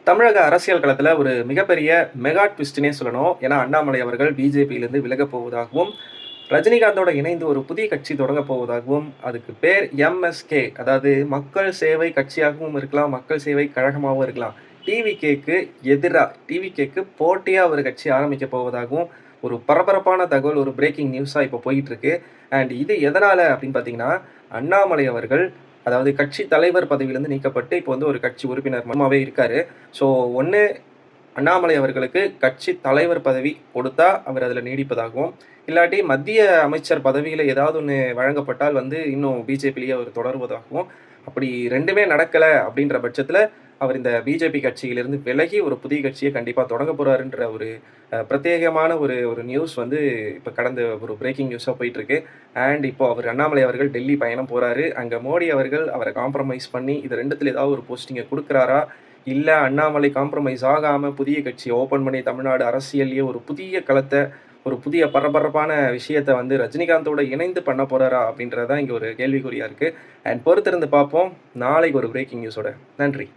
தமிழக அரசியல் களத்துல ஒரு மிகப்பெரிய மெகா ட்விஸ்ட்னே சொல்லணும். ஏன்னா, அண்ணாமலை அவர்கள் பிஜேபியிலிருந்து விலகப் போவதாகவும், ரஜினிகாந்தோட இணைந்து ஒரு புதிய கட்சி தொடங்கப் போவதாகவும், அதுக்கு பேர் எம்எஸ்கே அதாவது மக்கள் சேவை கட்சியாகவும் இருக்கலாம், மக்கள் சேவை கழகமாகவும் இருக்கலாம். டிவிகேக்கு எதிரா, டிவிகேக்கு போட்டியா ஒரு கட்சி ஆரம்பிக்கப் போவதாகவும், ஒரு பரபரப்பான தகவல், ஒரு பிரேக்கிங் நியூஸா இப்போ போயிட்டு இருக்கு. இது எதனால அப்படின்னு பார்த்தீங்கன்னா, அண்ணாமலை அவர்கள் அதாவது கட்சி தலைவர் பதவியிலிருந்து நீக்கப்பட்டு, இப்போ வந்து ஒரு கட்சி உறுப்பினர் மாவே இருக்காரு. ஸோ, ஒண்ணு அண்ணாமலை அவர்களுக்கு கட்சி தலைவர் பதவி கொடுத்தா, அவர் அதில நீடிப்பதாகவும், இல்லாட்டி மத்திய அமைச்சர் பதவியில ஏதாவது ஒண்ணு வழங்கப்பட்டால் வந்து இன்னும் பிஜேபியிலேயே அவர் தொடருவதாகவும், அப்படி 2மே நடக்கல அப்படின்ற பட்சத்தில, அவர் இந்த பிஜேபி கட்சியிலிருந்து விலகி ஒரு புதிய கட்சிய கண்டிப்பா தொடங்கப் போறாருன்ற ஒரு பிரத்யேகமான ஒரு ஒரு நியூஸ் வந்து இப்ப கடந்த ஒரு பிரேக்கிங் நியூஸா போயிட்டுருக்கு. இப்போ அவர் அண்ணாமலை அவர்கள் டெல்லி பயணம் போறாரு. அங்க மோடி அவர்கள் அவர காம்ப்ரமைஸ் பண்ணி, இது 2த்துல ஏதாவது ஒரு போஸ்டிங்க குடுக்குறாரா? இல்ல அண்ணாமலை காம்ப்ரமைஸ் ஆகாம புதிய கட்சிய ஓப்பன் பண்ணி தமிழ்நாடு அரசியல்லயே ஒரு புதிய களத்த, ஒரு புதிய பரபரப்பான விஷயத்த வந்து ரஜினிகாந்தோட இணைந்து பண்ண போறாரா? அப்படின்றது தான் இங்க ஒரு கேள்விக்குறியா இருக்கு. பொறுத்திருந்து பார்ப்போம். நாளைக்கு ஒரு பிரேக்கிங் நியூஸோட. நன்றி.